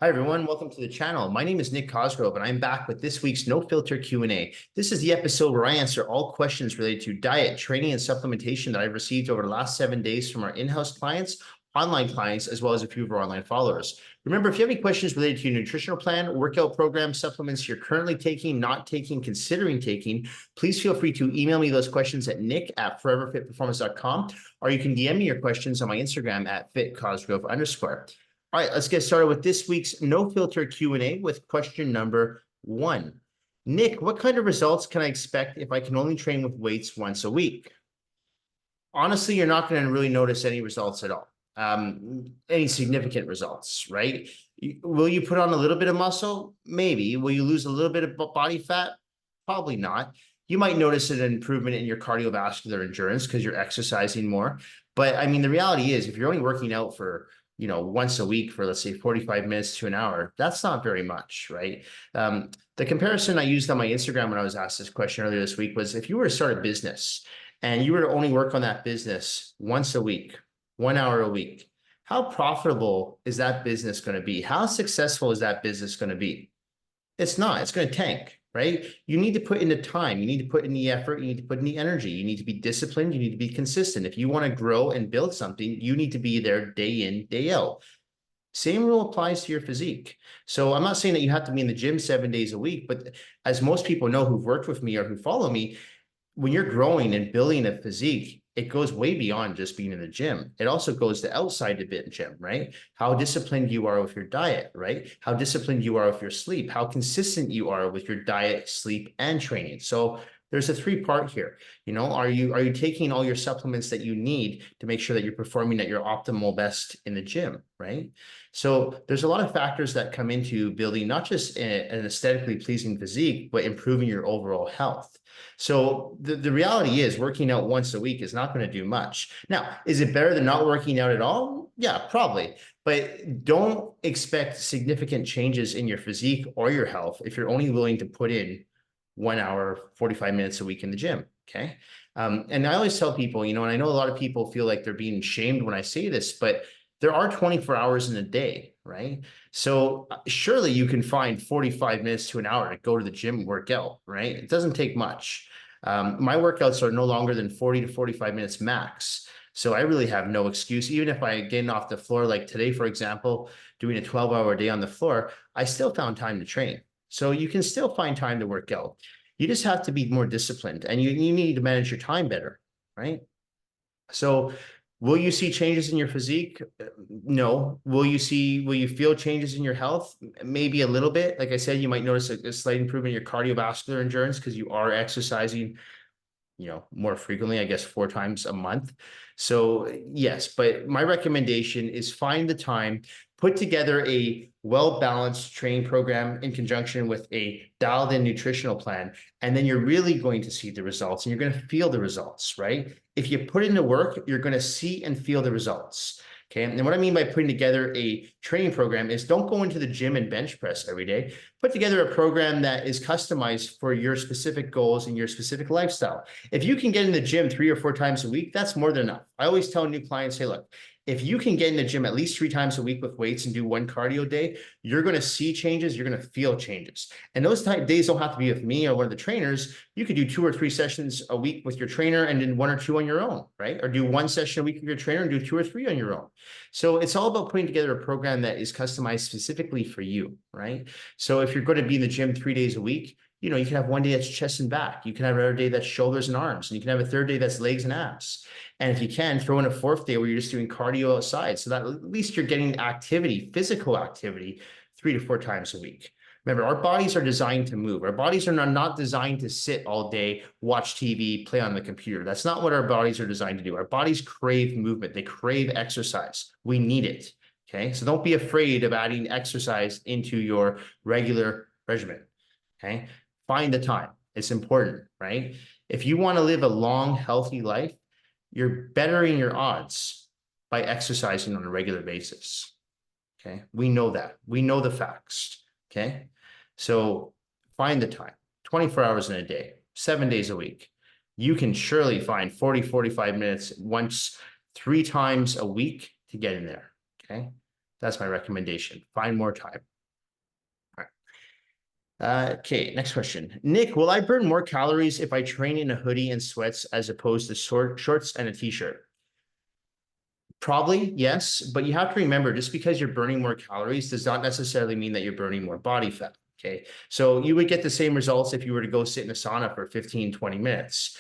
Hi, everyone. Welcome to the channel. My name is Nick Cosgrove, and I'm back with this week's No Filter Q&A. This is the episode where I answer all questions related to diet, training, and supplementation that I've received over the last 7 days from our in-house clients, online clients, as well as a few of our online followers. Remember, if you have any questions related to your nutritional plan, workout program, supplements you're currently taking, not taking, considering taking, please feel free to email me those questions at nick@foreverfitperformance.com, or you can DM me your questions on my Instagram at @fitcosgrove_. All right, let's get started with this week's No Filter Q&A with question number 1. Nick, what kind of results can I expect if I can only train with weights once a week? Honestly, you're not going to really notice any results at all, any significant results, right? Will you put on a little bit of muscle? Maybe. Will you lose a little bit of body fat? Probably not. You might notice an improvement in your cardiovascular endurance because you're exercising more. But I mean, the reality is if you're only working out for once a week for, let's say, 45 minutes to an hour, that's not very much, right? The comparison I used on my Instagram when I was asked this question earlier this week was if you were to start a business and you were to only work on that business once a week, 1 hour a week, how profitable is that business going to be? How successful is that business going to be? It's not. It's going to tank, right? You need to put in the time. You need to put in the effort. You need to put in the energy. You need to be disciplined. You need to be consistent. If you want to grow and build something, you need to be there day in, day out. Same rule applies to your physique. So I'm not saying that you have to be in the gym 7 days a week, but as most people know who've worked with me or who follow me, when you're growing and building a physique, it goes way beyond just being in the gym. It also goes to outside the gym, right? How disciplined you are with your diet, right? How disciplined you are with your sleep, how consistent you are with your diet, sleep, and training. So there's a 3-part here. Are you taking all your supplements that you need to make sure that you're performing at your optimal best in the gym, right? So there's a lot of factors that come into building not just an aesthetically pleasing physique, but improving your overall health. So the reality is working out once a week is not going to do much. Now, is it better than not working out at all? Yeah, probably. But don't expect significant changes in your physique or your health if you're only willing to put in 1 hour, 45 minutes a week in the gym. Okay. And I always tell people, and I know a lot of people feel like they're being shamed when I say this, but there are 24 hours in a day, right? So surely you can find 45 minutes to an hour to go to the gym and work out, right? It doesn't take much. My workouts are no longer than 40 to 45 minutes max. So I really have no excuse. Even if I get off the floor, like today, for example, doing a 12-hour day on the floor, I still found time to train. So you can still find time to work out. You just have to be more disciplined and you need to manage your time better, right? So will you see changes in your physique? No. Will you feel changes in your health? Maybe a little bit. Like I said, you might notice a slight improvement in your cardiovascular endurance because you are exercising more frequently, I guess 4 times a month. So yes, but my recommendation is find the time, put together a well-balanced training program in conjunction with a dialed-in nutritional plan, and then you're really going to see the results and you're going to feel the results, right? If you put in the work, you're going to see and feel the results. Okay. And what I mean by putting together a training program is don't go into the gym and bench press every day. Put together a program that is customized for your specific goals and your specific lifestyle. If you can get in the gym 3 or 4 times a week, that's more than enough. I always tell new clients, hey, look, if you can get in the gym at least 3 times a week with weights and do 1 cardio day, you're going to see changes. You're going to feel changes. And those days don't have to be with me or one of the trainers. You could do 2 or 3 sessions a week with your trainer and then 1 or 2 on your own, right? Or do 1 session a week with your trainer and do 2 or 3 on your own. So it's all about putting together a program that is customized specifically for you, right? So if you're going to be in the gym 3 days a week, you can have 1 day that's chest and back. You can have another day that's shoulders and arms, and you can have a 3rd day that's legs and abs. And if you can, throw in a 4th day where you're just doing cardio outside, so that at least you're getting activity, physical activity, 3 to 4 times a week. Remember, our bodies are designed to move. Our bodies are not designed to sit all day, watch TV, play on the computer. That's not what our bodies are designed to do. Our bodies crave movement. They crave exercise. We need it. Okay. So don't be afraid of adding exercise into your regular regimen. Okay. Find the time. It's important, right? If you want to live a long, healthy life, you're bettering your odds by exercising on a regular basis. Okay. We know that. We know the facts. Okay. So find the time, 24 hours in a day, 7 days a week. You can surely find 40, 45 minutes once, 3 times a week to get in there. Okay. That's my recommendation. Find more time. All right. Okay, next question. Nick, will I burn more calories if I train in a hoodie and sweats as opposed to shorts and a t-shirt? Probably, yes, but you have to remember, just because you're burning more calories does not necessarily mean that you're burning more body fat. Okay, so you would get the same results if you were to go sit in a sauna for 15, 20 minutes.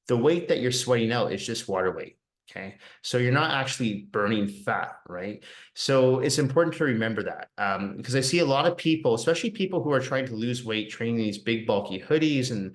The weight that you're sweating out is just water weight. Okay, so you're not actually burning fat, right? So it's important to remember that, because I see a lot of people, especially people who are trying to lose weight, training these big bulky hoodies and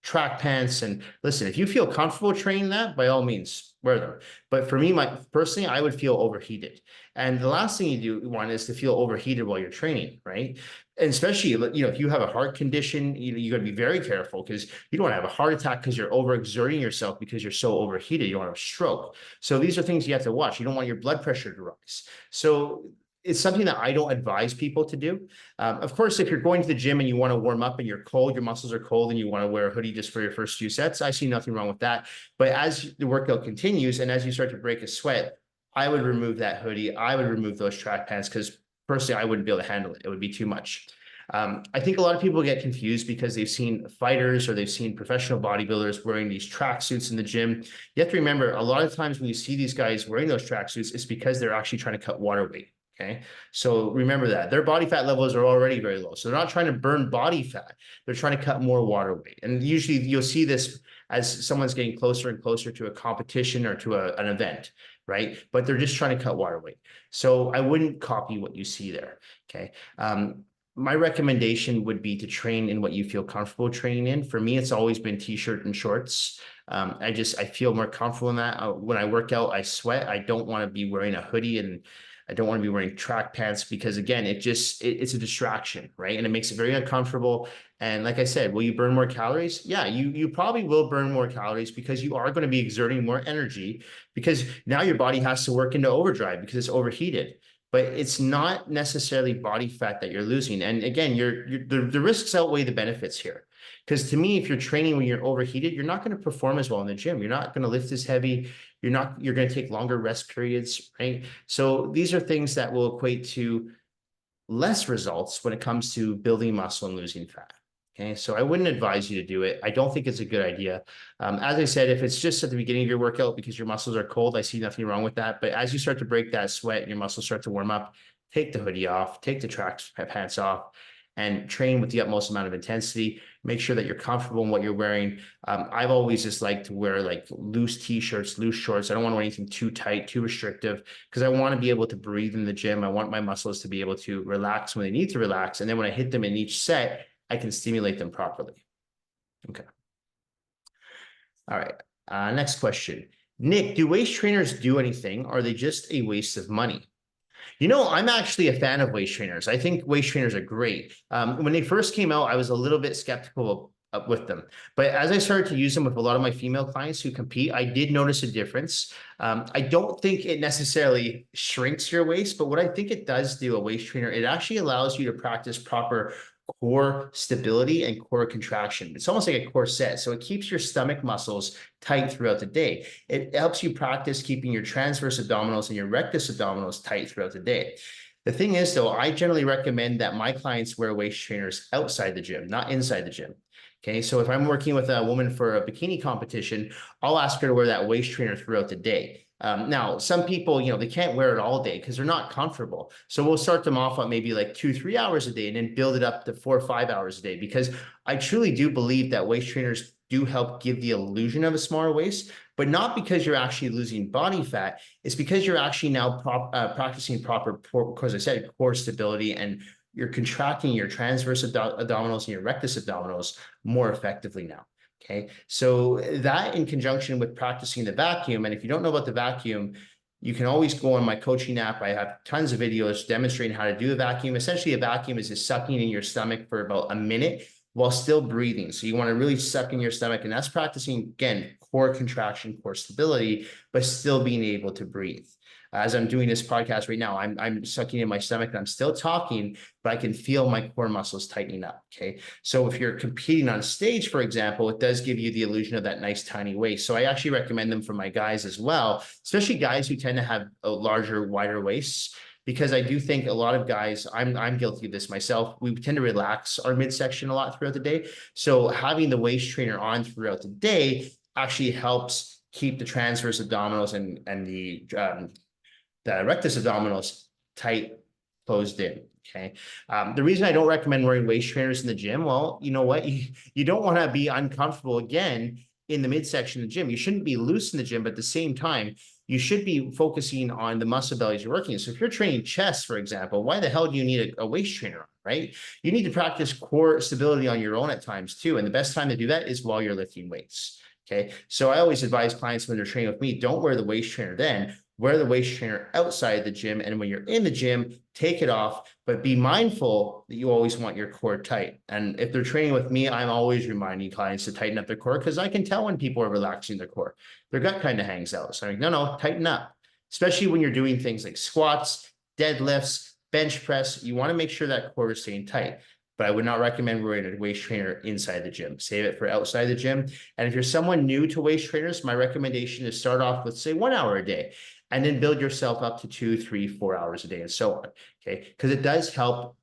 track pants. And listen, if you feel comfortable training that, by all means, wear them. But for me, personally, I would feel overheated. And the last thing you want is to feel overheated while you're training, right? And especially, if you have a heart condition, you got to be very careful, because you don't want to have a heart attack because you're overexerting yourself because you're so overheated. You don't have a stroke. So these are things you have to watch. You don't want your blood pressure to rise. So it's something that I don't advise people to do. Of course, if you're going to the gym and you want to warm up and you're cold, your muscles are cold, and you want to wear a hoodie just for your first few sets, I see nothing wrong with that. But as the workout continues and as you start to break a sweat, I would remove that hoodie. I would remove those track pants, because personally, I wouldn't be able to handle it. It would be too much. I think a lot of people get confused because they've seen fighters or they've seen professional bodybuilders wearing these tracksuits in the gym. You have to remember, a lot of times when you see these guys wearing those tracksuits, it's because they're actually trying to cut water weight. Okay, so remember that their body fat levels are already very low. So they're not trying to burn body fat. They're trying to cut more water weight. And usually you'll see this as someone's getting closer and closer to a competition or to an event, right? But they're just trying to cut water weight. So I wouldn't copy what you see there. Okay. My recommendation would be to train in what you feel comfortable training in. For me, it's always been t-shirt and shorts. I feel more comfortable in that. When I work out, I sweat. I don't want to be wearing a hoodie, and I don't want to be wearing track pants, because again, it's a distraction, right? And it makes it very uncomfortable. And like I said, will you burn more calories? Yeah, you probably will burn more calories, because you are going to be exerting more energy, because now your body has to work into overdrive because it's overheated. But it's not necessarily body fat that you're losing. And again, the risks outweigh the benefits here. Because to me, if you're training when you're overheated, you're not going to perform as well in the gym. You're not going to lift as heavy. You're going to take longer rest periods, right? So these are things that will equate to less results when it comes to building muscle and losing fat. Okay, so I wouldn't advise you to do it. I don't think it's a good idea. As I said, if it's just at the beginning of your workout because your muscles are cold, I see nothing wrong with that. But as you start to break that sweat and your muscles start to warm up, take the hoodie off, take the track pants off, and train with the utmost amount of intensity. Make sure that you're comfortable in what you're wearing. I've always just liked to wear like loose t-shirts, loose shorts. I don't want to wear anything too tight, too restrictive, because I want to be able to breathe in the gym. I want my muscles to be able to relax when they need to relax. And then when I hit them in each set, I can stimulate them properly. Okay. All right. Next question. Nick, do waist trainers do anything? Or are they just a waste of money? I'm actually a fan of waist trainers. I think waist trainers are great. When they first came out, I was a little bit skeptical with them. But as I started to use them with a lot of my female clients who compete, I did notice a difference. I don't think it necessarily shrinks your waist, but what I think it does do, a waist trainer, it actually allows you to practice proper core stability and core contraction. It's almost like a core set. So it keeps your stomach muscles tight throughout the day. It helps you practice keeping your transverse abdominals and your rectus abdominals tight throughout the day. The thing is, though, I generally recommend that my clients wear waist trainers outside the gym, not inside the gym. Okay, so if I'm working with a woman for a bikini competition, I'll ask her to wear that waist trainer throughout the day. Now, some people, they can't wear it all day because they're not comfortable. So we'll start them off on maybe like 2-3 hours a day and then build it up to 4 or 5 hours a day, because I truly do believe that waist trainers do help give the illusion of a smaller waist, but not because you're actually losing body fat. It's because you're actually now practicing proper, as I said, core stability, and you're contracting your transverse abdominals and your rectus abdominals more effectively now. Okay, so that in conjunction with practicing the vacuum, and if you don't know about the vacuum, you can always go on my coaching app. I have tons of videos demonstrating how to do a vacuum. Essentially, a vacuum is just sucking in your stomach for about a minute while still breathing. So you want to really suck in your stomach, and that's practicing, again, core contraction, core stability, but still being able to breathe. As I'm doing this podcast right now, I'm sucking in my stomach and I'm still talking, but I can feel my core muscles tightening up. Okay. So if you're competing on stage, for example, it does give you the illusion of that nice tiny waist. So I actually recommend them for my guys as well, especially guys who tend to have a larger, wider waists. because I do think a lot of guys, I'm guilty of this myself, we tend to relax our midsection a lot throughout the day. So having the waist trainer on throughout the day actually helps keep the transverse abdominals and the rectus abdominals tight, closed in. Okay. The reason I don't recommend wearing waist trainers in the gym, well, you know what? You don't want to be uncomfortable again in the midsection of the gym. You shouldn't be loose in the gym, but at the same time, you should be focusing on the muscle bellies you're working. So if you're training chest, for example, why the hell do you need a waist trainer, right? You need to practice core stability on your own at times too. And the best time to do that is while you're lifting weights. Okay. So I always advise clients when they're training with me, don't wear the waist trainer then. Wear the waist trainer outside the gym. And when you're in the gym, take it off, but be mindful that you always want your core tight. And if they're training with me, I'm always reminding clients to tighten up their core because I can tell when people are relaxing their core. Their gut kind of hangs out. So I'm like, no, tighten up, especially when you're doing things like squats, deadlifts, bench press. You want to make sure that core is staying tight. But I would not recommend wearing a waist trainer inside the gym. Save it for outside the gym. And if you're someone new to waist trainers, my recommendation is start off with, say, 1 hour a day, and then build yourself up to 2, 3, 4 hours a day, and so on. Okay, because it does help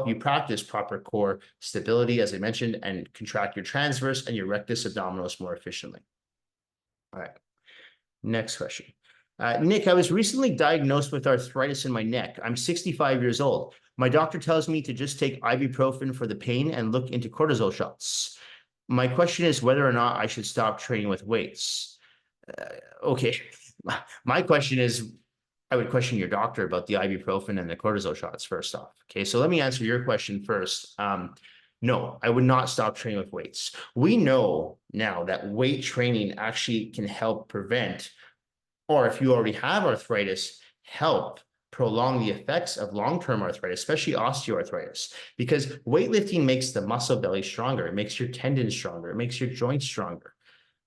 you practice proper core stability, as I mentioned, and contract your transverse and your rectus abdominals more efficiently. All right, next question. Nick, I was recently diagnosed with arthritis in my neck. I'm 65 years old. My doctor tells me to just take ibuprofen for the pain and look into cortisol shots. My question is whether or not I should stop training with weights. Okay, my question is, I would question your doctor about the ibuprofen and the cortisol shots first off. Okay, so let me answer your question first. No, I would not stop training with weights. We know now that weight training actually can help prevent, or if you already have arthritis, help prolong the effects of long-term arthritis, especially osteoarthritis, because weightlifting makes the muscle belly stronger. It makes your tendons stronger. It makes your joints stronger.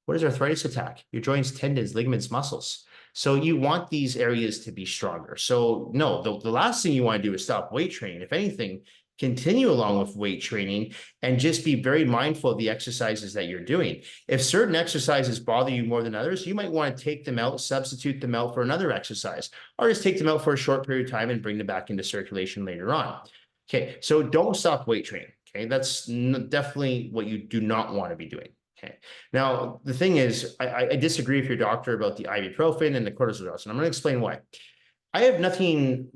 What does arthritis attack? Your joints, tendons, ligaments, muscles. So you want these areas to be stronger. So no, the last thing you want to do is stop weight training. If anything, continue along with weight training and just be very mindful of the exercises that you're doing. If certain exercises bother you more than others, you might want to take them out, substitute them out for another exercise, or just take them out for a short period of time and bring them back into circulation later on. Okay, so don't stop weight training. Okay, that's definitely what you do not want to be doing. Okay. Now, the thing is, I disagree with your doctor about the ibuprofen and the cortisol shots, and I'm going to explain why. I have nothing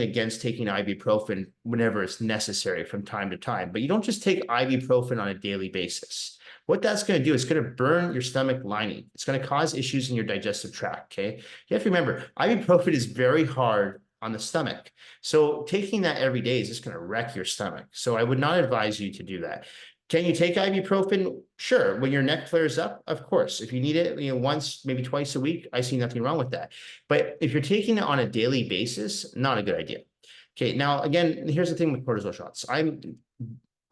against taking ibuprofen whenever it's necessary from time to time, but you don't just take ibuprofen on a daily basis. What that's going to do is going to burn your stomach lining. It's going to cause issues in your digestive tract. Okay. You have to remember, ibuprofen is very hard on the stomach. So taking that every day is just going to wreck your stomach. So I would not advise you to do that. Can you take ibuprofen? Sure. When your neck flares up, of course. If you need it, once, maybe twice a week, I see nothing wrong with that. But if you're taking it on a daily basis, not a good idea. Okay. Now, again, here's the thing with cortisol shots. I'm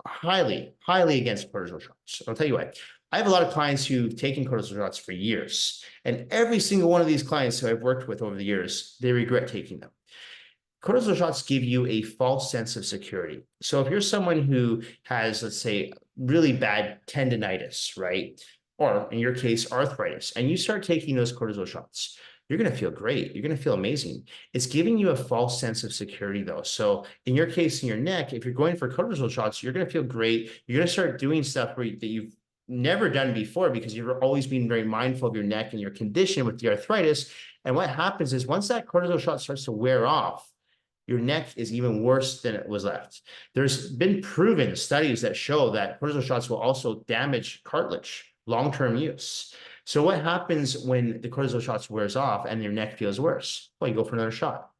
highly against cortisol shots. I'll tell you why. I have a lot of clients who've taken cortisol shots for years, and every single one of these clients who I've worked with over the years, they regret taking them. Cortisol shots give you a false sense of security. So if you're someone who has, let's say, really bad tendonitis, right? Or in your case, arthritis, and you start taking those cortisol shots, you're going to feel great. You're going to feel amazing. It's giving you a false sense of security though. So in your case, in your neck, if you're going for cortisol shots, you're going to feel great. You're going to start doing stuff that you've never done before because you've always been very mindful of your neck and your condition with the arthritis. And what happens is once that cortisol shot starts to wear off, your neck is even worse than it was left. There's been proven studies that show that cortisol shots will also damage cartilage, long-term use. So what happens when the cortisol shots wears off and your neck feels worse? Well, you go for another shot.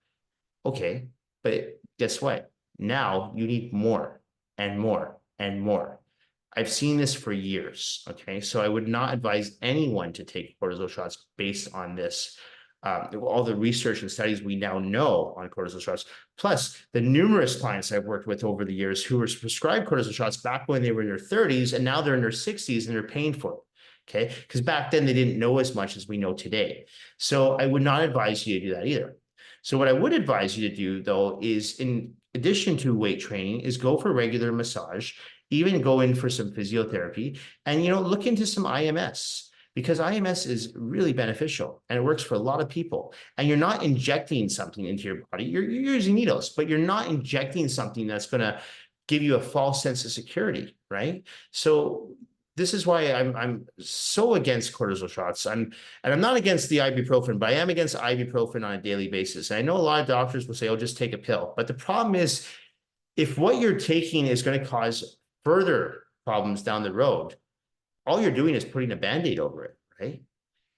Okay, but guess what? Now you need more and more and more. I've seen this for years, okay? So I would not advise anyone to take cortisol shots based on this. All the research and studies we now know on cortisol shots, plus the numerous clients I've worked with over the years who were prescribed cortisol shots back when they were in their 30s, and now they're in their 60s and they're paying for it, okay? Because back then they didn't know as much as we know today. So I would not advise you to do that either. So what I would advise you to do though is, in addition to weight training, is go for regular massage, even go in for some physiotherapy, and look into some IMS. because IMS is really beneficial and it works for a lot of people. And you're not injecting something into your body. You're using needles, but you're not injecting something that's going to give you a false sense of security, right? So this is why I'm so against cortisol shots. And I'm not against the ibuprofen, but I am against ibuprofen on a daily basis. And I know a lot of doctors will say, "Oh, just take a pill." But the problem is, if what you're taking is going to cause further problems down the road, all you're doing is putting a Band-Aid over it, right?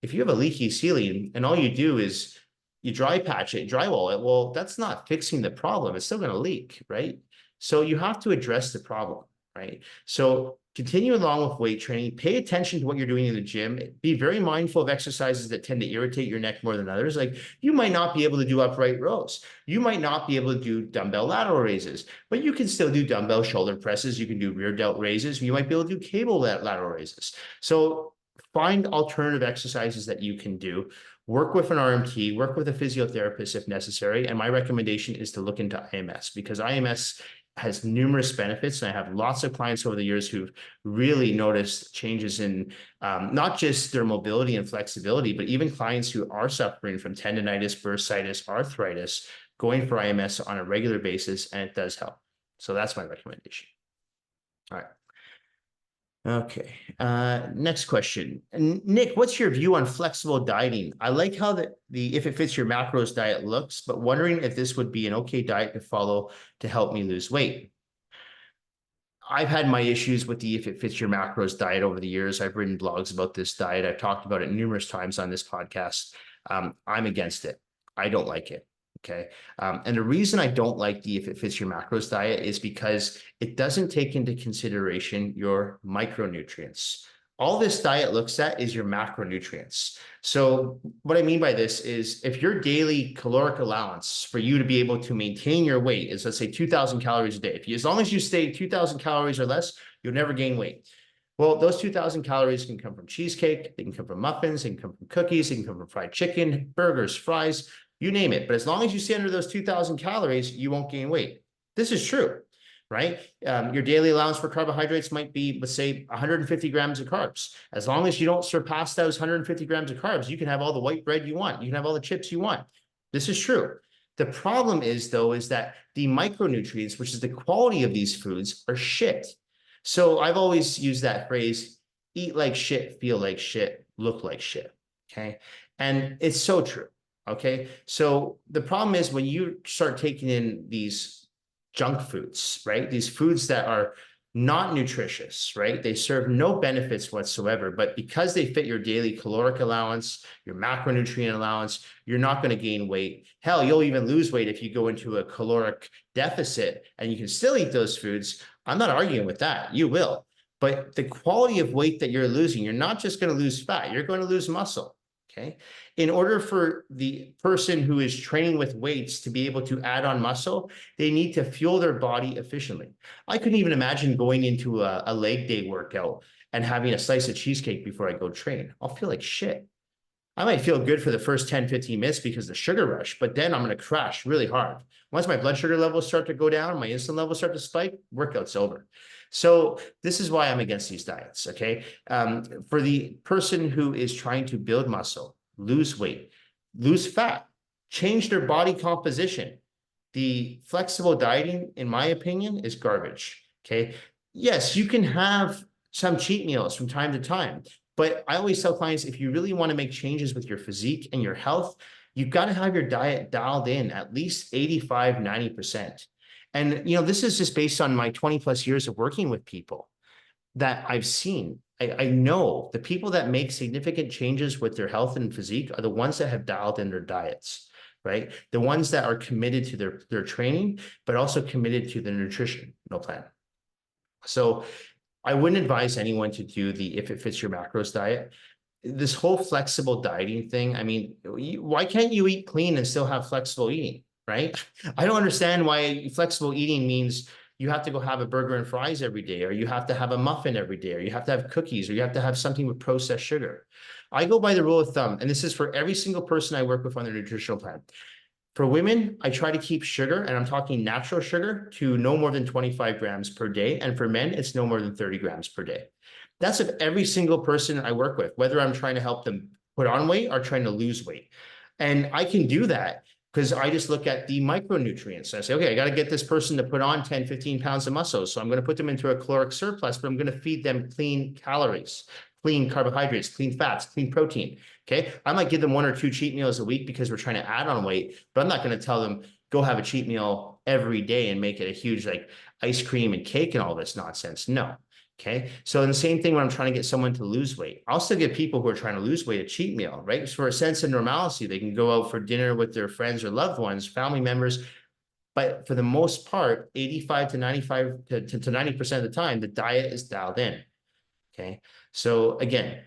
If you have a leaky ceiling and all you do is you dry patch it, drywall it, well, that's not fixing the problem. It's still going to leak, right? So you have to address the problem, right? So continue along with weight training, pay attention to what you're doing in the gym, be very mindful of exercises that tend to irritate your neck more than others. Like you might not be able to do upright rows. You might not be able to do dumbbell lateral raises, but you can still do dumbbell shoulder presses. You can do rear delt raises. You might be able to do cable lateral raises. So find alternative exercises that you can do. Work with an RMT, work with a physiotherapist if necessary. And my recommendation is to look into IMS, because IMS has numerous benefits. And I have lots of clients over the years who've really noticed changes in not just their mobility and flexibility, but even clients who are suffering from tendonitis, bursitis, arthritis, going for IMS on a regular basis, and it does help. So that's my recommendation. All right. Okay, next question. Nick, what's your view on flexible dieting? I like how the if it fits your macros diet looks, but wondering if this would be an okay diet to follow to help me lose weight. I've had my issues with the if it fits your macros diet over the years. I've written blogs about this diet. I've talked about it numerous times on this podcast. I'm against it. I don't like it. Okay. And the reason I don't like the if it fits your macros diet is because it doesn't take into consideration your micronutrients. All this diet looks at is your macronutrients. So what I mean by this is if your daily caloric allowance for you to be able to maintain your weight is, let's say, 2,000 calories a day. As long as you stay 2,000 calories or less, you'll never gain weight. Well, those 2,000 calories can come from cheesecake, they can come from muffins, they can come from cookies, they can come from fried chicken, burgers, fries, you name it. But as long as you stay under those 2,000 calories, you won't gain weight. This is true, right? Your daily allowance for carbohydrates might be, let's say, 150 grams of carbs. As long as you don't surpass those 150 grams of carbs, you can have all the white bread you want. You can have all the chips you want. This is true. The problem is, though, is that the micronutrients, which is the quality of these foods, are shit. So I've always used that phrase, eat like shit, feel like shit, look like shit, okay? And it's so true. Okay, so the problem is when you start taking in these junk foods, right? These foods that are not nutritious, right? They serve no benefits whatsoever, but because they fit your daily caloric allowance, your macronutrient allowance, you're not going to gain weight. Hell, you'll even lose weight if you go into a caloric deficit and you can still eat those foods. I'm not arguing with that. You will. But the quality of weight that you're losing, you're not just going to lose fat, you're going to lose muscle. Okay. In order for the person who is training with weights to be able to add on muscle, they need to fuel their body efficiently. I couldn't even imagine going into a leg day workout and having a slice of cheesecake before I go train. I'll feel like shit. I might feel good for the first 10, 15 minutes because of the sugar rush, but then I'm going to crash really hard. Once my blood sugar levels start to go down, my insulin levels start to spike, workout's over. So this is why I'm against these diets, okay? For the person who is trying to build muscle, lose weight, lose fat, change their body composition, the flexible dieting, in my opinion, is garbage, okay? Yes, you can have some cheat meals from time to time, but I always tell clients, if you really want to make changes with your physique and your health, you've got to have your diet dialed in at least 85, 90%. And, this is just based on my 20 plus years of working with people that I've seen. I know the people that make significant changes with their health and physique are the ones that have dialed in their diets, right? The ones that are committed to their training, but also committed to the nutritional plan. So I wouldn't advise anyone to do the if it fits your macros diet. This whole flexible dieting thing, I mean, why can't you eat clean and still have flexible eating? Right? I don't understand why flexible eating means you have to go have a burger and fries every day, or you have to have a muffin every day, or you have to have cookies, or you have to have something with processed sugar. I go by the rule of thumb, and this is for every single person I work with on their nutritional plan. For women, I try to keep sugar, and I'm talking natural sugar, to no more than 25 grams per day. And for men, it's no more than 30 grams per day. That's of every single person I work with, whether I'm trying to help them put on weight or trying to lose weight. And I can do that because I just look at the micronutrients. I say, okay, I got to get this person to put on 10, 15 pounds of muscle. So I'm going to put them into a caloric surplus, but I'm going to feed them clean calories, clean carbohydrates, clean fats, clean protein. Okay. I might give them 1 or 2 cheat meals a week because we're trying to add on weight, but I'm not going to tell them go have a cheat meal every day and make it a huge like ice cream and cake and all this nonsense. No. Okay. So in the same thing when I'm trying to get someone to lose weight, I'll still give people who are trying to lose weight a cheat meal, right? So for a sense of normalcy, they can go out for dinner with their friends or loved ones, family members. But for the most part, 85 to 95 to 90% of the time, the diet is dialed in. Okay. So again,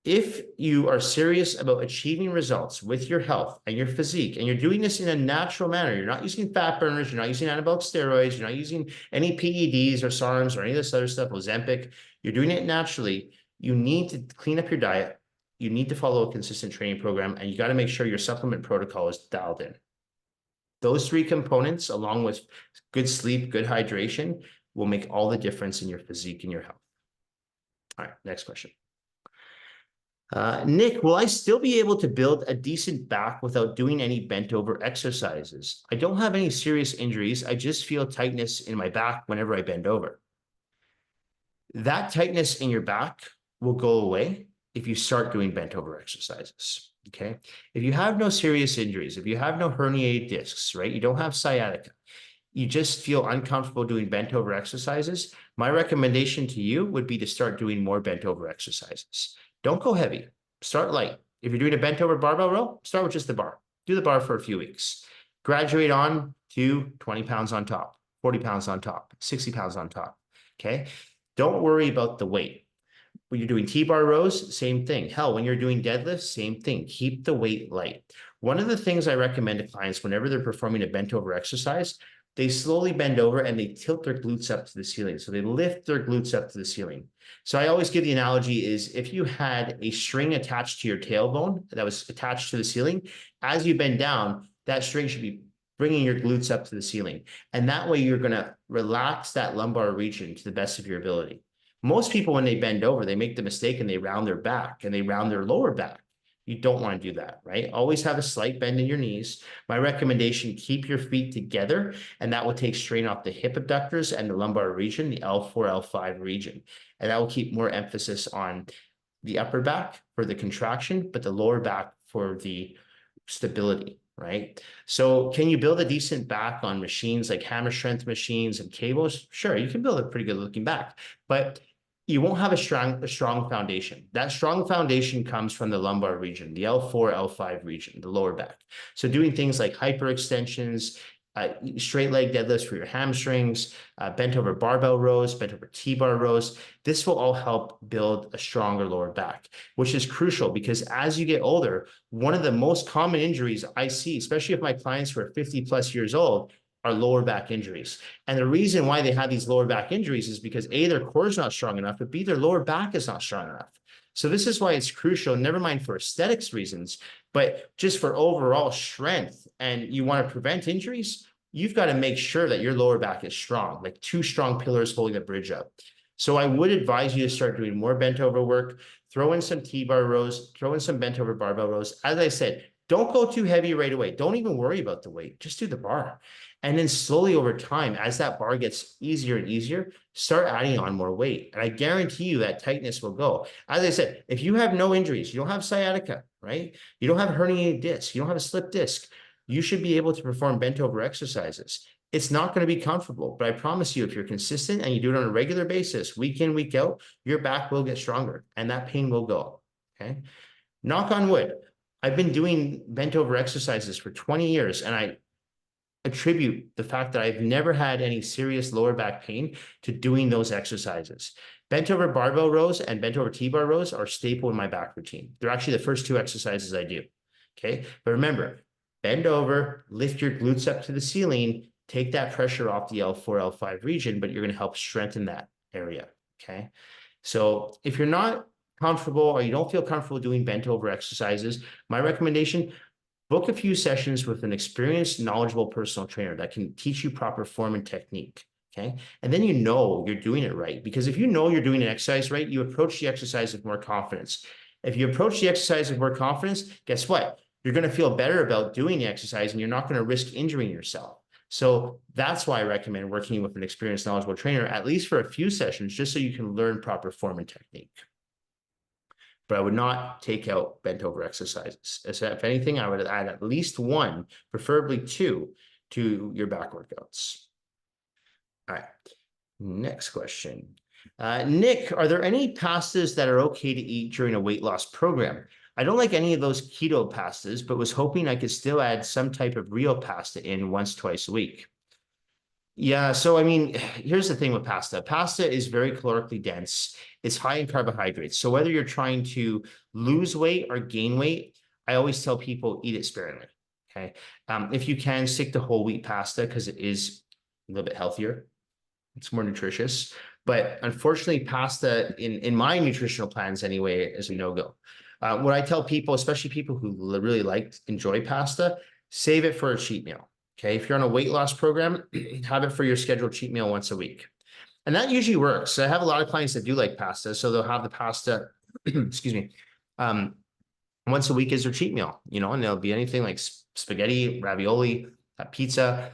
if you are serious about achieving results with your health and your physique, and you're doing this in a natural manner, you're not using fat burners, you're not using anabolic steroids, you're not using any PEDs or SARMs or any of this other stuff, Ozempic, you're doing it naturally, you need to clean up your diet, you need to follow a consistent training program, and you got to make sure your supplement protocol is dialed in. Those 3 components, along with good sleep, good hydration, will make all the difference in your physique and your health. All right, next question. Nick, will I still be able to build a decent back without doing any bent over exercises? I don't have any serious injuries. I just feel tightness in my back whenever I bend over. That tightness in your back will go away if you start doing bent over exercises. Okay. If you have no serious injuries, if you have no herniated discs, right? You don't have sciatica, you just feel uncomfortable doing bent over exercises. My recommendation to you would be to start doing more bent over exercises. Don't go heavy. Start light. If you're doing a bent over barbell row, start with just the bar. Do the bar for a few weeks. Graduate on to 20 pounds on top, 40 pounds on top, 60 pounds on top. Okay. Don't worry about the weight. When you're doing T-bar rows, same thing. Hell, when you're doing deadlifts, same thing. Keep the weight light. One of the things I recommend to clients whenever they're performing a bent over exercise, they slowly bend over and they tilt their glutes up to the ceiling. So they lift their glutes up to the ceiling. So I always give the analogy is if you had a string attached to your tailbone that was attached to the ceiling, as you bend down, that string should be bringing your glutes up to the ceiling. And that way you're going to relax that lumbar region to the best of your ability. Most people, when they bend over, they make the mistake and they round their back and they round their lower back. You don't want to do that, right? Always have a slight bend in your knees. My recommendation, keep your feet together, and that will take strain off the hip abductors and the lumbar region, the L4, L5 region. And that will keep more emphasis on the upper back for the contraction, but the lower back for the stability, right? So can you build a decent back on machines like hammer strength machines and cables? Sure, you can build a pretty good looking back, but you won't have a strong foundation. That strong foundation comes from the lumbar region, the L4, L5 region, the lower back. So doing things like hyperextensions, straight leg deadlifts for your hamstrings, bent over barbell rows, bent over T-bar rows. This will all help build a stronger lower back, which is crucial because as you get older, one of the most common injuries I see, especially if my clients who are 50 plus years old, are lower back injuries. And the reason why they have these lower back injuries is because A, their core is not strong enough, but B, their lower back is not strong enough. So this is why it's crucial, never mind for aesthetics reasons, but just for overall strength, and you want to prevent injuries, you've got to make sure that your lower back is strong, like 2 strong pillars holding the bridge up. So I would advise you to start doing more bent over work, throw in some T-bar rows, throw in some bent over barbell rows. As I said, don't go too heavy right away. Don't even worry about the weight. Just do the bar. And then slowly over time, as that bar gets easier and easier, start adding on more weight. And I guarantee you that tightness will go. As I said, if you have no injuries, you don't have sciatica, right? You don't have herniated disc, you don't have a slip disc, you should be able to perform bent over exercises. It's not going to be comfortable, but I promise you, if you're consistent and you do it on a regular basis, week in, week out, your back will get stronger and that pain will go. Okay. Knock on wood. I've been doing bent over exercises for 20 years and I attribute the fact that I've never had any serious lower back pain to doing those exercises. Bent over barbell rows and bent over T-bar rows are staple in my back routine. They're actually the first 2 exercises I do. Okay. But remember, bend over, lift your glutes up to the ceiling, take that pressure off the L4, L5 region, but you're going to help strengthen that area. Okay. So if you're not comfortable or you don't feel comfortable doing bent over exercises, my recommendation, book a few sessions with an experienced, knowledgeable personal trainer that can teach you proper form and technique. Okay. And then you know you're doing it right. Because if you know you're doing an exercise right, you approach the exercise with more confidence. If you approach the exercise with more confidence, guess what? You're going to feel better about doing the exercise and you're not going to risk injuring yourself. So that's why I recommend working with an experienced, knowledgeable trainer, at least for a few sessions, just so you can learn proper form and technique. But I would not take out bent over exercises. As if anything, I would add at least one, preferably two, to your back workouts. All right, next question. Nick, are there any pastas that are okay to eat during a weight loss program? I don't like any of those keto pastas, but was hoping I could still add some type of real pasta in once, twice a week. Yeah, so I mean, here's the thing with pasta. Pasta is very calorically dense. It's high in carbohydrates. So whether you're trying to lose weight or gain weight, I always tell people eat it sparingly. Okay. If you can, stick to whole wheat pasta because it is a little bit healthier. It's more nutritious. But unfortunately, pasta in my nutritional plans anyway is a no-go. What I tell people, especially people who really enjoy pasta, save it for a cheat meal. Okay, if you're on a weight loss program, have it for your scheduled cheat meal once a week. And that usually works. I have a lot of clients that do like pasta, so they'll have the pasta, excuse me, once a week as their cheat meal, and there'll be anything like spaghetti, ravioli, pizza.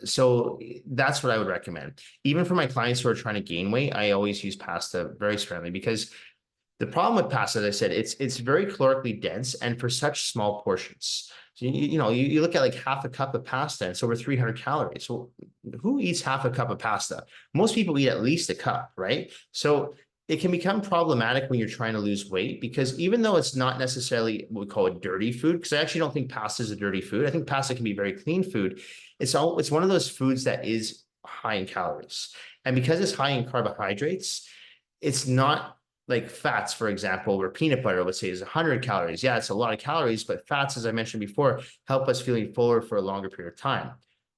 So that's what I would recommend. Even for my clients who are trying to gain weight, I always use pasta very sparingly because the problem with pasta, as I said, it's very calorically dense and for such small portions. So you look at like half a cup of pasta, and it's over 300 calories. So who eats half a cup of pasta? Most people eat at least a cup, right? So it can become problematic when you're trying to lose weight because even though it's not necessarily what we call a dirty food, because I actually don't think pasta is a dirty food. I think pasta can be very clean food. It's one of those foods that is high in calories. And because it's high in carbohydrates, it's not like fats, for example, where peanut butter, let's say, is 100 calories. Yeah, it's a lot of calories, but fats, as I mentioned before, help us feeling fuller for a longer period of time.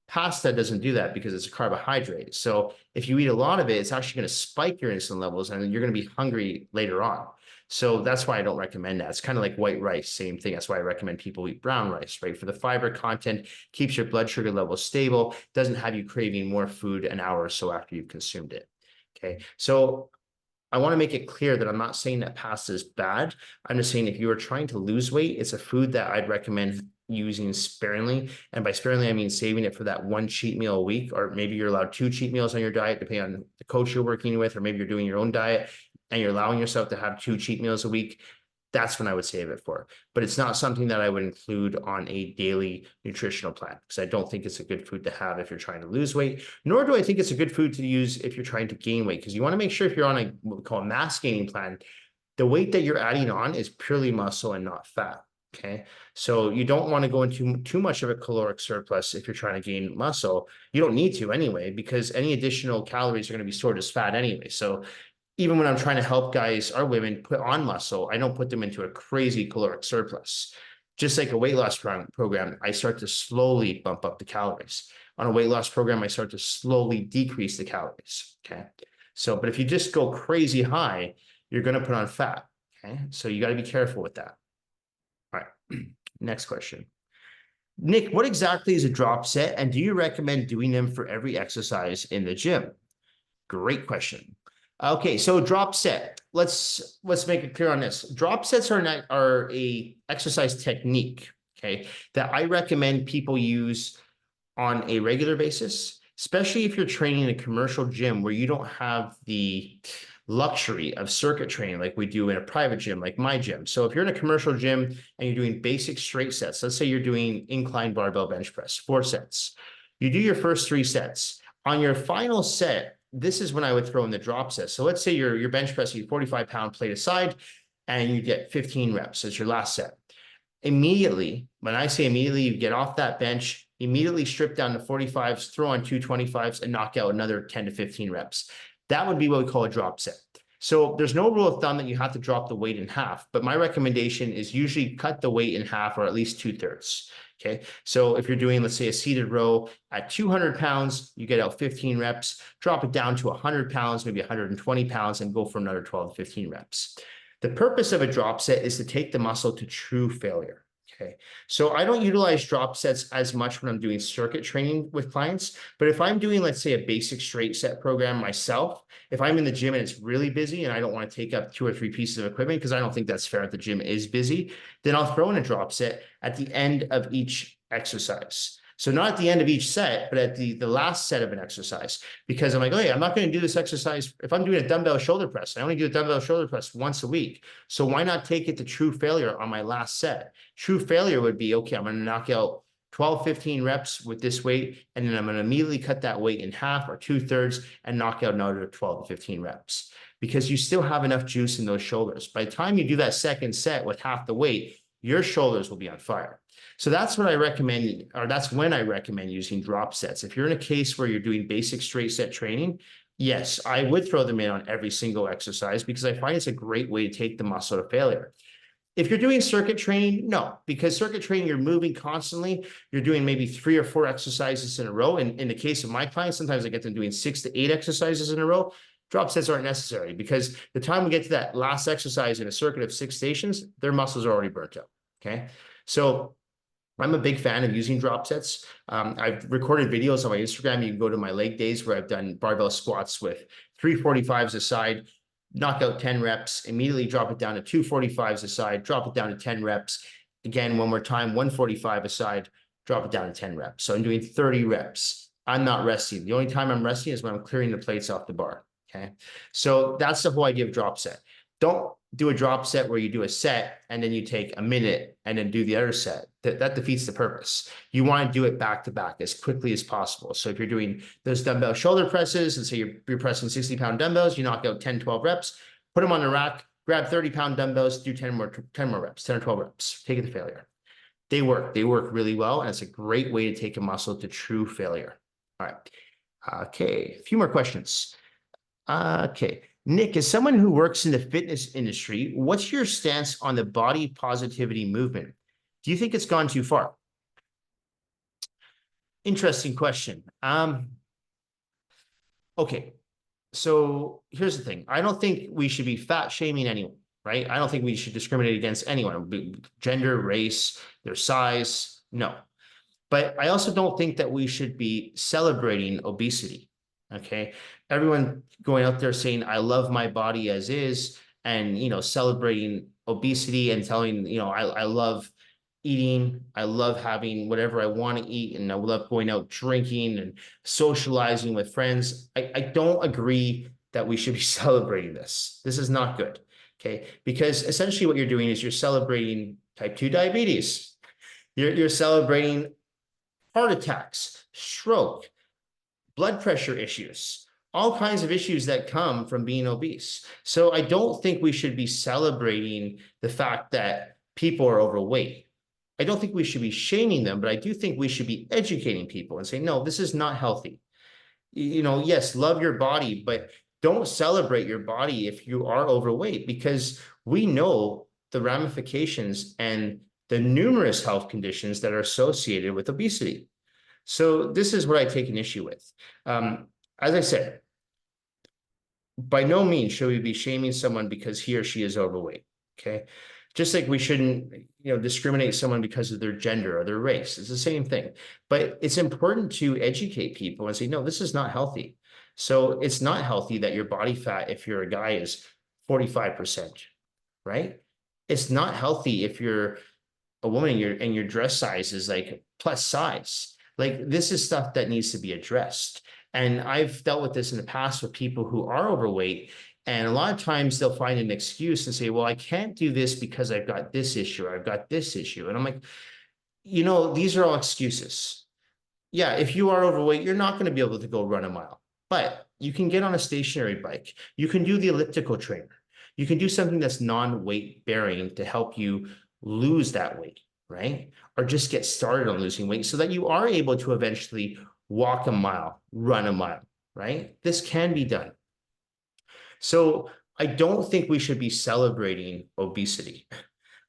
Pasta doesn't do that because it's a carbohydrate. So if you eat a lot of it, it's actually going to spike your insulin levels and you're going to be hungry later on. So that's why I don't recommend that. It's kind of like white rice, same thing. That's why I recommend people eat brown rice, right? For the fiber content, keeps your blood sugar levels stable, doesn't have you craving more food an hour or so after you've consumed it. Okay, so I want to make it clear that I'm not saying that pasta is bad. I'm just saying if you are trying to lose weight, it's a food that I'd recommend using sparingly. And by sparingly, I mean saving it for that one cheat meal a week, or maybe you're allowed 2 cheat meals on your diet, depending on the coach you're working with, or maybe you're doing your own diet and you're allowing yourself to have 2 cheat meals a week. That's when I would save it for. But it's not something that I would include on a daily nutritional plan because I don't think it's a good food to have if you're trying to lose weight, nor do I think it's a good food to use if you're trying to gain weight because you want to make sure if you're on what we call a mass gaining plan, the weight that you're adding on is purely muscle and not fat. Okay. So you don't want to go into too much of a caloric surplus if you're trying to gain muscle. You don't need to anyway, because any additional calories are going to be stored as fat anyway. So even when I'm trying to help guys or women put on muscle, I don't put them into a crazy caloric surplus. Just like a weight loss program, I start to slowly bump up the calories. On a weight loss program, I start to slowly decrease the calories. Okay. So, but if you just go crazy high, you're going to put on fat. Okay. So you got to be careful with that. All right. Next question. Nick, what exactly is a drop set? And do you recommend doing them for every exercise in the gym? Great question. Okay, so drop set. Let's make it clear on this. Drop sets are a exercise technique, okay, that I recommend people use on a regular basis, especially if you're training in a commercial gym where you don't have the luxury of circuit training like we do in a private gym, like my gym. So if you're in a commercial gym and you're doing basic straight sets, let's say you're doing incline barbell bench press, 4 sets. You do your first 3 sets. On your final set, this is when I would throw in the drop set. So let's say you're bench pressing 45-pound plate aside and you get 15 reps as your last set. Immediately, when I say immediately, you get off that bench, immediately strip down to 45s, throw on 2 25s and knock out another 10 to 15 reps. That would be what we call a drop set. So there's no rule of thumb that you have to drop the weight in half, but my recommendation is usually cut the weight in half or at least 2/3. Okay. So if you're doing, let's say, a seated row at 200 pounds, you get out 15 reps, drop it down to 100 pounds, maybe 120 pounds, and go for another 12 to 15 reps. The purpose of a drop set is to take the muscle to true failure. Okay, so I don't utilize drop sets as much when I'm doing circuit training with clients, but if I'm doing, let's say, a basic straight set program myself, if I'm in the gym and it's really busy and I don't want to take up 2 or 3 pieces of equipment because I don't think that's fair if the gym is busy, then I'll throw in a drop set at the end of each exercise. So not at the end of each set, but at the last set of an exercise, because I'm like, oh yeah, I'm not going to do this exercise. If I'm doing a dumbbell shoulder press, I only do a dumbbell shoulder press once a week. So why not take it to true failure on my last set? True failure would be, okay, I'm going to knock out 12, 15 reps with this weight, and then I'm going to immediately cut that weight in half or 2/3 and knock out another 12 to 15 reps, because you still have enough juice in those shoulders. By the time you do that second set with half the weight, your shoulders will be on fire. So that's what I recommend, or that's when I recommend using drop sets. If you're in a case where you're doing basic straight set training, yes, I would throw them in on every single exercise because I find it's a great way to take the muscle to failure. If you're doing circuit training, no, because circuit training, you're moving constantly. You're doing maybe 3 or 4 exercises in a row. And in the case of my clients, sometimes I get them doing 6 to 8 exercises in a row. Drop sets aren't necessary because the time we get to that last exercise in a circuit of 6 stations, their muscles are already burnt out. Okay. So I'm a big fan of using drop sets. I've recorded videos on my Instagram. You can go to my leg days where I've done barbell squats with 345s a side, knock out 10 reps, immediately drop it down to 245s a side, drop it down to 10 reps. Again, one more time, 145 a side, drop it down to 10 reps. So I'm doing 30 reps. I'm not resting. The only time I'm resting is when I'm clearing the plates off the bar. Okay. So that's the whole idea of drop set. Don't do a drop set where you do a set and then you take a minute and then do the other set. That defeats the purpose. You want to do it back to back as quickly as possible. So if you're doing those dumbbell shoulder presses and say you're pressing 60-pound dumbbells, you knock out 10, 12 reps, put them on the rack, grab 30-pound dumbbells, do 10 more reps, 10 or 12 reps, take it to failure. They work really well. And it's a great way to take a muscle to true failure. All right. Okay. A few more questions. Okay. Nick, as someone who works in the fitness industry, what's your stance on the body positivity movement? Do you think it's gone too far? Interesting question. Okay. So here's the thing. I don't think we should be fat shaming anyone, right? I don't think we should discriminate against anyone, gender, race, their size. No. But I also don't think that we should be celebrating obesity. Okay. Everyone going out there saying, I love my body as is, and, celebrating obesity and telling, I love eating. I love having whatever I want to eat. And I love going out drinking and socializing with friends. I don't agree that we should be celebrating this. This is not good. Okay. Because essentially what you're doing is you're celebrating type 2 diabetes. You're celebrating heart attacks, stroke, blood pressure issues, all kinds of issues that come from being obese. So I don't think we should be celebrating the fact that people are overweight. I don't think we should be shaming them, but I do think we should be educating people and saying, no, this is not healthy. Yes, love your body, but don't celebrate your body if you are overweight, because we know the ramifications and the numerous health conditions that are associated with obesity. So this is what I take an issue with. As I said, by no means should we be shaming someone because he or she is overweight. Okay. Just like we shouldn't, discriminate someone because of their gender or their race. It's the same thing. But it's important to educate people and say, no, this is not healthy. So it's not healthy that your body fat, if you're a guy, is 45%, right? It's not healthy if you're a woman and your dress size is like plus size. Like, this is stuff that needs to be addressed. And I've dealt with this in the past with people who are overweight. And a lot of times they'll find an excuse and say, well, I can't do this because I've got this issue, or I've got this issue. And I'm like, these are all excuses. Yeah, if you are overweight, you're not going to be able to go run a mile, but you can get on a stationary bike. You can do the elliptical trainer. You can do something that's non-weight bearing to help you lose that weight, right? Or just get started on losing weight so that you are able to eventually walk a mile, run a mile, right? This can be done. So I don't think we should be celebrating obesity.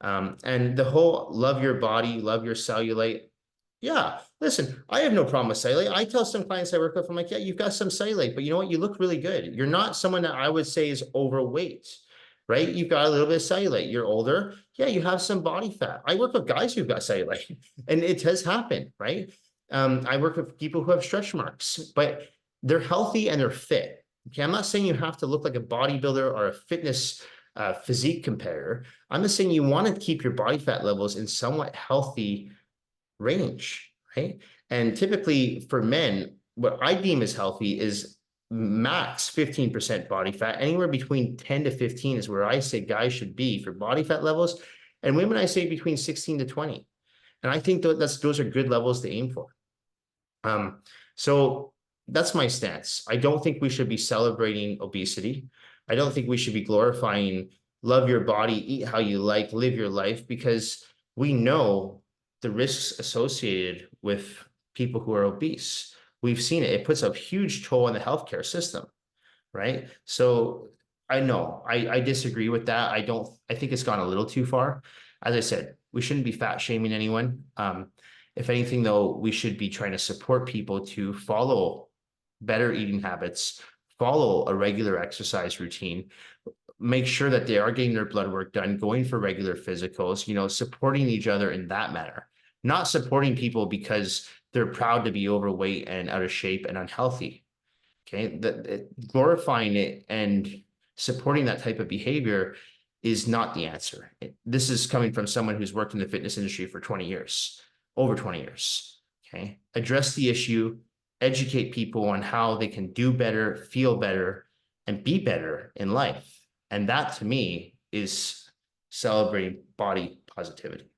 And the whole love your body, love your cellulite. Yeah, listen, I have no problem with cellulite. I tell some clients I work with, I'm like, yeah, you've got some cellulite, but you know what? You look really good. You're not someone that I would say is overweight, right? You've got a little bit of cellulite. You're older. Yeah, you have some body fat. I work with guys who've got cellulite, and it has happened, right? I work with people who have stretch marks, but they're healthy and they're fit. Okay, I'm not saying you have to look like a bodybuilder or a fitness physique competitor. I'm just saying you want to keep your body fat levels in somewhat healthy range, right? And typically for men, what I deem as healthy is max 15% body fat. Anywhere between 10 to 15 is where I say guys should be for body fat levels. And women, I say between 16 to 20. And I think those are good levels to aim for. So that's my stance. I don't think we should be celebrating obesity. I don't think we should be glorifying love your body, eat how you like, live your life, because we know the risks associated with people who are obese. We've seen it. It puts a huge toll on the healthcare system, right? So I know I disagree with that. I think it's gone a little too far. As I said, we shouldn't be fat shaming anyone. If anything, though, we should be trying to support people to follow better eating habits, follow a regular exercise routine, make sure that they are getting their blood work done, going for regular physicals, supporting each other in that manner, not supporting people because they're proud to be overweight and out of shape and unhealthy. Okay, glorifying it and supporting that type of behavior is not the answer. This is coming from someone who's worked in the fitness industry for 20 years, over 20 years. Okay, address the issue, educate people on how they can do better, feel better, and be better in life. And that to me is celebrating body positivity.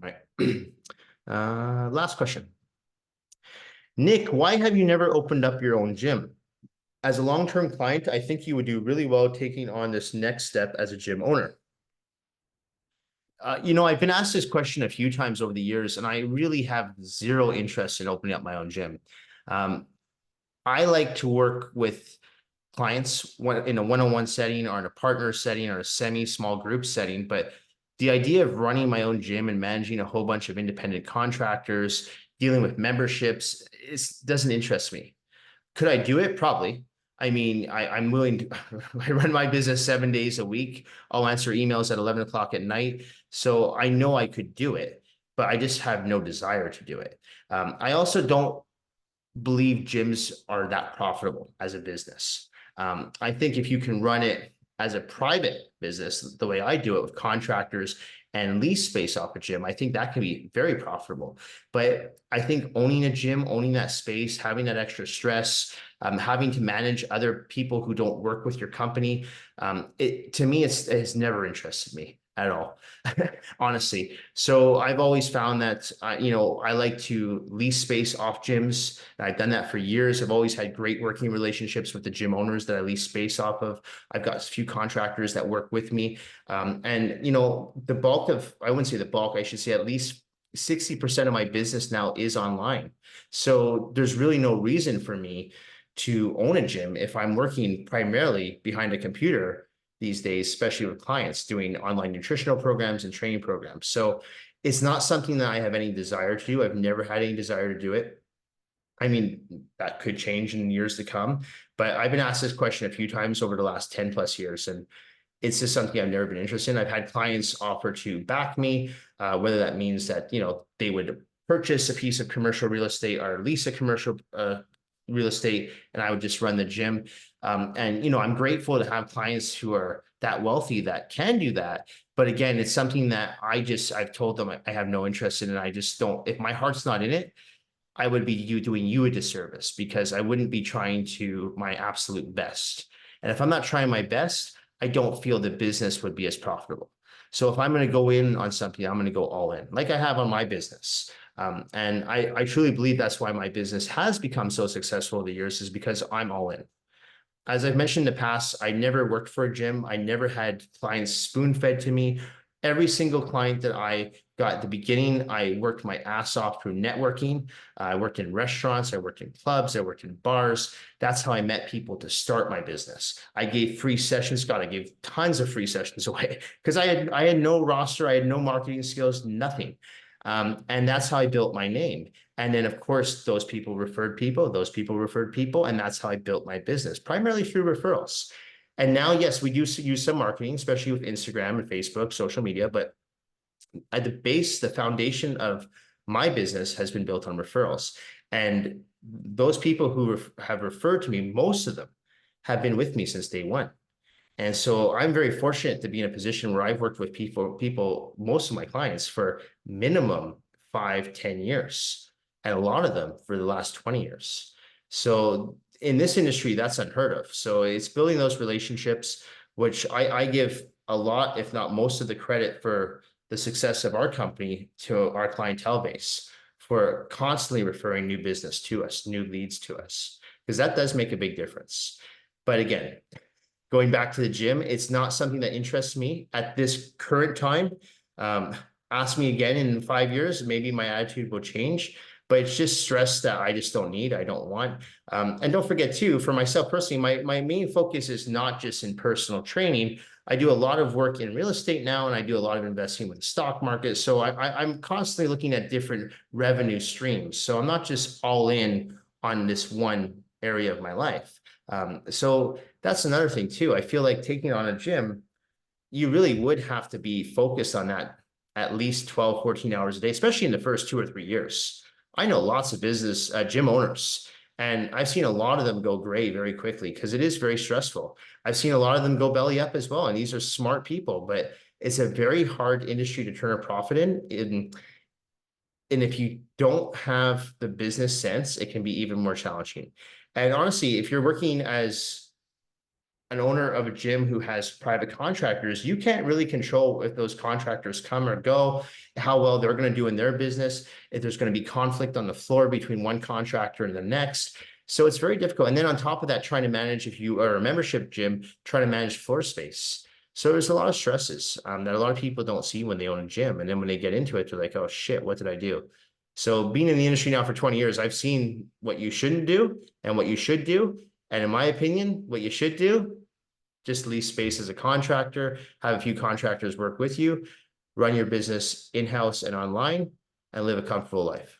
All right. Last question. Nick, why have you never opened up your own gym? As a long-term client, I think you would do really well taking on this next step as a gym owner. I've been asked this question a few times over the years, and I really have zero interest in opening up my own gym. I like to work with clients in a one-on-one setting or in a partner setting or a semi-small group setting. But the idea of running my own gym and managing a whole bunch of independent contractors, dealing with memberships, doesn't interest me. Could I do it? Probably. I mean, I'm willing to, I run my business 7 days a week. I'll answer emails at 11 o'clock at night. So I know I could do it, but I just have no desire to do it. I also don't believe gyms are that profitable as a business. I think if you can run it as a private business, the way I do it with contractors and lease space off a gym, I think that can be very profitable. But I think owning a gym, owning that space, having that extra stress, having to manage other people who don't work with your company, to me, it has never interested me at all, honestly. So I've always found that, I like to lease space off gyms. I've done that for years. I've always had great working relationships with the gym owners that I lease space off of. I've got a few contractors that work with me. And the bulk of, I wouldn't say the bulk, I should say at least 60% of my business now is online. So there's really no reason for me to own a gym if I'm working primarily behind a computer these days, especially with clients doing online nutritional programs and training programs. So it's not something that I have any desire to do. I've never had any desire to do it. I mean, that could change in years to come, but I've been asked this question a few times over the last 10 plus years, and it's just something I've never been interested in. I've had clients offer to back me, whether that means that, they would purchase a piece of commercial real estate or lease a commercial real estate, and I would just run the gym. And I'm grateful to have clients who are that wealthy that can do that. But again, it's something that I've told them I have no interest in, and I just don't, if my heart's not in it, I would be doing you a disservice, because I wouldn't be trying to my absolute best. And if I'm not trying my best, I don't feel the business would be as profitable. So if I'm going to go in on something, I'm going to go all in, like I have on my business. And I truly believe that's why my business has become so successful over the years, is because I'm all in. As I've mentioned in the past, I never worked for a gym. I never had clients spoon-fed to me. Every single client that I got at the beginning, I worked my ass off through networking. I worked in restaurants, I worked in clubs, I worked in bars. That's how I met people to start my business. I gave free sessions. God, I gave tons of free sessions away because I had no roster, I had no marketing skills, nothing. And that's how I built my name. And then, of course, those people referred people, and that's how I built my business, primarily through referrals. And now, yes, we do use some marketing, especially with Instagram and Facebook, social media, but at the base, the foundation of my business has been built on referrals. And those people who have referred to me, most of them have been with me since day one. And so I'm very fortunate to be in a position where I've worked with most of my clients for minimum 5, 10 years, and a lot of them for the last 20 years. So in this industry, that's unheard of. So it's building those relationships, which I give a lot, if not most of the credit for the success of our company to our clientele base for constantly referring new business to us, new leads to us, because that does make a big difference. But again, going back to the gym, it's not something that interests me at this current time. Ask me again in 5 years, maybe my attitude will change, but it's just stress that I just don't need, I don't want. And don't forget too, for myself personally, my main focus is not just in personal training. I do a lot of work in real estate now, and I do a lot of investing with the stock market. So I'm constantly looking at different revenue streams. So I'm not just all in on this one area of my life. So that's another thing too. I feel like taking on a gym, you really would have to be focused on that at least 12, 14 hours a day, especially in the first 2 or 3 years. I know lots of business gym owners, and I've seen a lot of them go gray very quickly because it is very stressful. I've seen a lot of them go belly up as well. And these are smart people, but it's a very hard industry to turn a profit in. And if you don't have the business sense, it can be even more challenging. And honestly, if you're working as an owner of a gym who has private contractors, you can't really control if those contractors come or go, how well they're going to do in their business, if there's going to be conflict on the floor between one contractor and the next. So it's very difficult. And then on top of that, trying to manage, if you are a membership gym, trying to manage floor space. So there's a lot of stresses that a lot of people don't see when they own a gym. And then when they get into it, they're like, oh shit, what did I do? So being in the industry now for 20 years, I've seen what you shouldn't do and what you should do. And in my opinion, what you should do, just lease space as a contractor, have a few contractors work with you, run your business in-house and online, and live a comfortable life.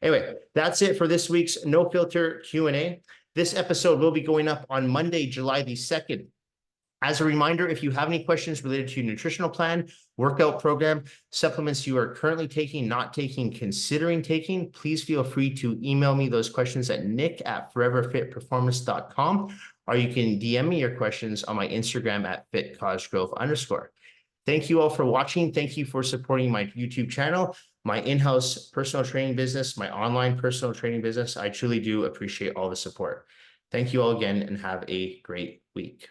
Anyway, that's it for this week's No Filter Q&A. This episode will be going up on Monday, July the 2nd. As a reminder, if you have any questions related to your nutritional plan, workout program, supplements you are currently taking, not taking, considering taking, please feel free to email me those questions at nick@foreverfitperformance.com, or you can DM me your questions on my Instagram at @fitcosgrove_. Thank you all for watching. Thank you for supporting my YouTube channel, my in-house personal training business, my online personal training business. I truly do appreciate all the support. Thank you all again, and have a great week.